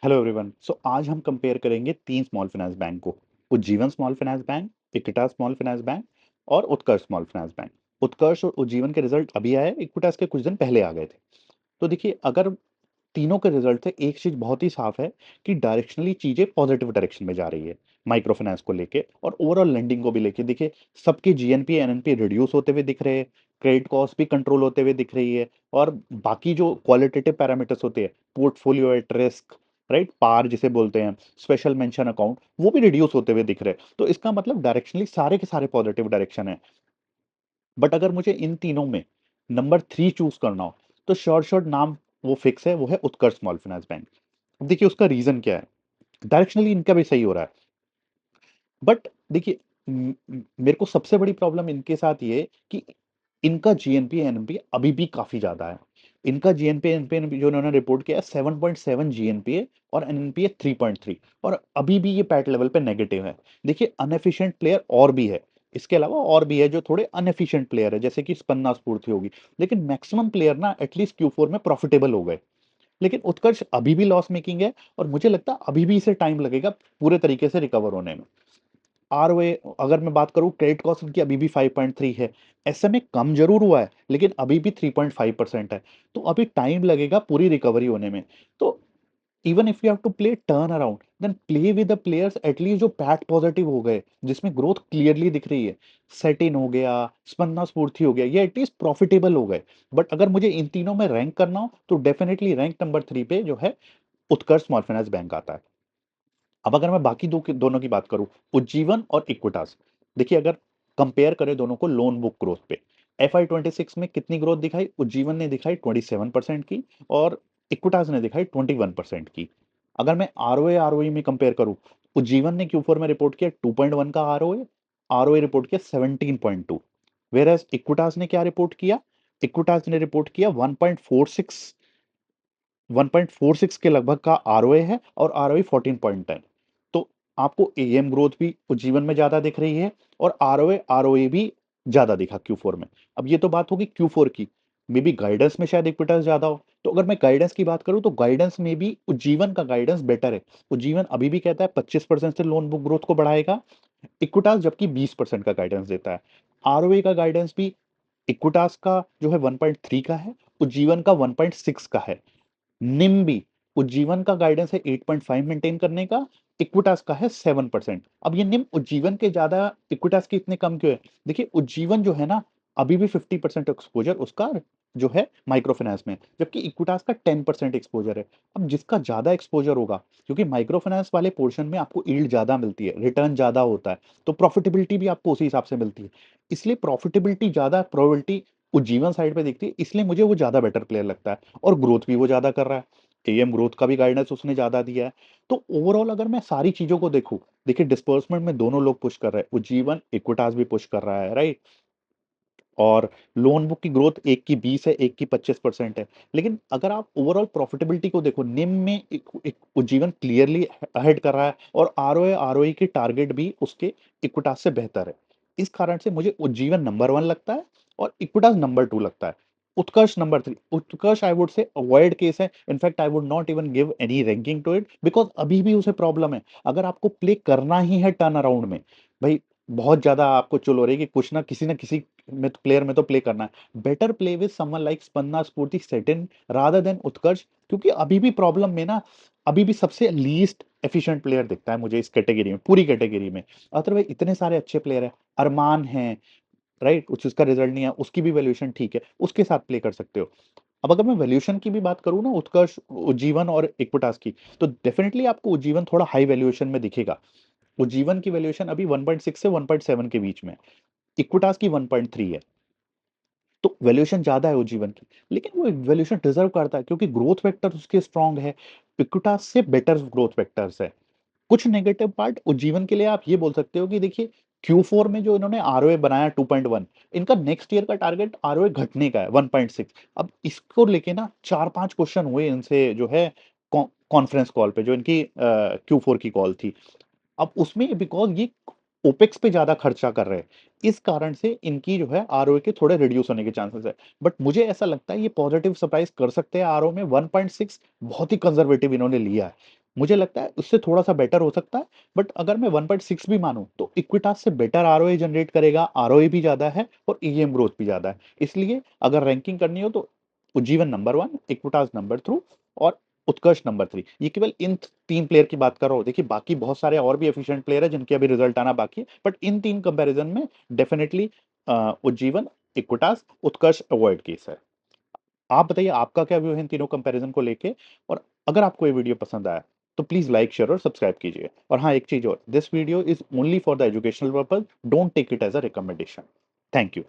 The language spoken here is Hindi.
Hello everyone. आज हम कंपेयर करेंगे तीन स्मॉल फाइनेंस बैंक को। Ujjivan small finance bank, इक्विटा small finance bank और उत्कर्ष स्मॉल फाइनेंस बैंक। उत्कर्ष और उज्जीवन के रिजल्ट अभी आए, इक्विटास के कुछ दिन पहले आ गए थे। तो देखिए, अगर तीनों के रिजल्ट से एक चीज बहुत ही साफ है कि डायरेक्शनली चीजें पॉजिटिव डायरेक्शन में जा रही है। माइक्रो फाइनेंस को लेके और ओवरऑल लेंडिंग को भी लेके देखिए, सबके जीएनपी एनएनपी रिड्यूस होते हुए दिख रहे हैं। क्रेडिट कॉस्ट भी कंट्रोल होते हुए दिख रही है। और बाकी जो क्वालिटेटिव पैरामीटर्स होते हैं, पोर्टफोलियो एट रिस्क, राइट, पार जिसे बोलते हैं, स्पेशल मेंशन अकाउंट, वो भी रिड्यूस होते हुए दिख रहे हैं। तो इसका मतलब डायरेक्शनली सारे के सारे पॉजिटिव डायरेक्शन है। बट अगर मुझे इन तीनों में नंबर 3 चूज करना हो, तो श्योर श्योर नाम वो फिक्स है, वो है उत्कर्ष स्मॉल फाइनेंस बैंक। अब देखिए, उसका रीजन क्या है। डायरेक्शनली इनका भी सही हो रहा है। बट देखिए, मेरे को सबसे बड़ी प्रॉब्लम इनके साथ ये है कि इनका जीएनपी एनपी अभी भी काफी ज्यादा है। इनका जीएनपी एनपी जो इन्होंने रिपोर्ट किया है, 7.7 जीएनपी है और एनएनपी है 3.3। और अभी भी ये पैट लेवल पे नेगेटिव है। देखिए, अनएफिशिएंट प्लेयर और भी है। इसके अलावा और भी है जो थोड़े अनएफिशिएंट प्लेयर है, जैसे कि स्पन्ना स्फूर्ति होगी। लेकिन मैक्सिमम प्लेयर ना एटलीस्ट Q4 में प्रॉफिटेबल हो गए। लेकिन उत्कर्ष अभी भी लॉस मेकिंग है। और मुझे लगता है अभी भी इसे टाइम लगेगा पूरे तरीके से रिकवर होने में। आरओए, अगर मैं बात करूं, क्रेडिट कॉस्ट उनकी अभी भी 5.3 है। एसएमए कम जरूर हुआ है, लेकिन अभी भी 3.5% है। तो अभी टाइम लगेगा पूरी रिकवरी होने में। तो even if you have to play turn around, then play with the players at least जो पैट पॉजिटिव हो गए, जिसमें ग्रोथ क्लियरली दिख रही है। सेटिन हो गया, स्पंदना स्फूर्ति हो गया, ये एटलीस्ट प्रॉफिटेबल हो गए। बट अगर मुझे इन तीनों में रैंक करना हो, तो डेफिनेटली रैंक नंबर 3 पे जो है उत्कर्ष स्मॉल फाइनेंस बैंक आता है। अब अगर मैं बाकी दोनों की बात करूं, उज्जीवन और इक्विटास, देखिए, अगर कंपेयर करें दोनों को लोन बुक ग्रोथ पे, FY26 में कितनी ग्रोथ दिखाई, उज्जीवन ने दिखाई 27% की और इक्विटास ने दिखाई 21% की। अगर मैं आरओए में कंपेयर करूं, उज्जीवन ने Q4 में रिपोर्ट किया 2.1 का आरओए, आरओए रिपोर्ट किया 17.2। वेयर एज इक्विटास ने क्या रिपोर्ट किया, इक्विटास ने रिपोर्ट किया 1.46 के लगभग का आरओए है और आरओई 14.10। तो आपको एएम ग्रोथ भी उज्जीवन में ज्यादा दिख रही है और आरओए भी ज्यादा दिखा Q4 में। अब ये तो बात होगी Q4 की। मे बी गाइडेंस में शायद इक्विटास ज्यादा हो। तो अगर मैं गाइडेंस की बात करूं, तो गाइडेंस में भी उज्जीवन का गाइडेंस बेटर है। उज्जीवन अभी भी कहता है 25% से लोन बुक ग्रोथ को बढ़ाएगा, इक्विटास जबकि 20% का गाइडेंस देता है। आरओए का गाइडेंस भी इक्विटास का जो है 1.3 का है, उज्जीवन का 1.6 का है। निम्बी, उज्जीवन का गाइडेंस है 8.5 मेंटेन करने का, इक्विटास का है 7%। अब ये निम उज्जीवन के ज्यादा, इक्विटास के इतने कम क्यों है। देखिए, उज्जीवन जो है ना, अभी भी 50% एक्सपोजर उसका जो है माइक्रो फाइनेंस में, जबकि इक्विटास का 10% एक्सपोजर है। अब जिसका ज्यादा एक्सपोजर होगा, क्योंकि माइक्रो फाइनेंस वाले पोर्शन में आपको यील्ड ज्यादा मिलती है, रिटर्न ज्यादा होता है, तो प्रॉफिटेबिलिटी भी आपको उसी हिसाब से मिलती है। इसलिए प्रॉफिटेबिलिटी ज्यादा, प्रोबेबिलिटी उज्जीवन साइड पे दिखती है, इसलिए मुझे वो ज्यादा बेटर प्लेयर लगता है। और ग्रोथ भी वो ज्यादा कर रहा है, एएम ग्रोथ का भी गाइडेंस उसने ज्यादा दिया है। तो ओवरऑल अगर मैं सारी चीजों को देखूं, देखिए, डिस्पर्समेंट में दोनों लोग पुश कर रहे हैं, उज्जीवन इक्विटास भी पुश कर रहा है, राइट। और लोन बुक की ग्रोथ एक की 20 है, एक की 25% है। लेकिन अगर आप ओवरऑल प्रॉफिटेबिलिटी को देखो, निम में एक उज्जीवन क्लियरली अहेड कर रहा है और आरओए की टारगेट भी उसके इक्विटास से बेहतर है। इस कारण से मुझे उज्जीवन नंबर 1 लगता है और इक्विटास नंबर 2 लगता है। Utkarsh number 3। Utkarsh I would say avoid case है। In fact I would not even give any ranking to it, because अभी भी उसे प्रॉब्लम है। अगर आपको प्ले करना ही है टर्न अराउंड में, भाई, बहुत ज्यादा आपको चुल हो रही है कि कुछ ना किसी में तो प्लेयर में तो प्ले करना है, better play with someone like स्पन्ना स्फूर्ति सेटिन रादर देन उत्कर्ष। क्योंकि अभी भी प्रॉब्लम में ना, अभी भी सबसे लीस्ट एफिशिएंट प्लेयर दिखता है मुझे इस कैटेगरी में, पूरी कैटेगरी में। अदरवाइज इतने सारे अच्छे प्लेयर है। अरमान है, राइट, उसका रिजल्ट नहीं है, उसकी भी वैल्यूएशन ठीक है, उसके साथ प्ले कर सकते हो। अब अगर मैं वैल्यूएशन की भी बात करूं ना, उत्कर्ष, उज्जीवन और इक्विटास की, तो डेफिनेटली आपको उज्जीवन थोड़ा हाई वैल्यूएशन में दिखेगा। उज्जीवन की वैल्यूएशन अभी 1.6 से 1.7 के बीच में है, इक्विटास की 1.3 है। तो वैल्यूएशन ज्यादा है उज्जीवन की, लेकिन वो वैल्यूएशन डिजर्व करता है क्योंकि ग्रोथ वेक्टर उसके स्ट्रांग है। इक्विटास से बेटर ग्रोथ वेक्टर्स है। कुछ नेगेटिव पार्ट उज्जीवन के लिए आप ये बोल सकते हो कि देखिए, Q4 में जो इन्होंने आरओए बनाया 2.1, इनका नेक्स्ट ईयर का टारगेट आरओए घटने का है 1.6। अब इसको लेके ना 4-5 क्वेश्चन हुए इनसे जो है कॉन्फ्रेंस कॉल पे, जो इनकी Q4 की कॉल थी। अब उसमें बिकॉज ये ओपेक्स पे ज्यादा खर्चा कर रहे हैं, इस कारण से इनकी जो है आरओए के थोड़े रिड्यूस होने के चांसेस है। बट मुझे ऐसा लगता है ये पॉजिटिव सरप्राइज कर सकते हैं। आरओ में 1.6 बहुत ही कंजर्वेटिव इन्होंने लिया है। मुझे लगता है उससे थोड़ा-सा बेटर हो सकता है, बट अगर मैं 1.6 भी मानूँ, तो इक्विटास से बेटर आरओए जनरेट करेगा, आरओए भी ज़्यादा है और ईएम ग्रोथ भी ज़्यादा है। इसलिए अगर रैंकिंग करनी हो तो उज्जीवन नंबर 1, इक्विटास नंबर 2 और उत्कर्ष नंबर 3। ये केवल इन 3 प्लेयर की बात कर रहा हूँ। देखिए बाकी बहुत सारे और भी एफिशिएंट प्लेयर हैं जिनके अभी रिजल्ट आना बाकी है, बट इन 3 कंपैरिजन में डेफिनिटली उज्जीवन, इक्विटास, उत्कर्ष अवॉइड केस है। आप बताइए आपका क्या व्यू है इन तीनों कंपैरिजन को लेके? और अगर आपको ये वीडियो पसंद आया तो प्लीज लाइक शेयर और सब्सक्राइब कीजिए। और हाँ, एक चीज और, this video is only for the educational purpose, don't take it as a recommendation. Thank you.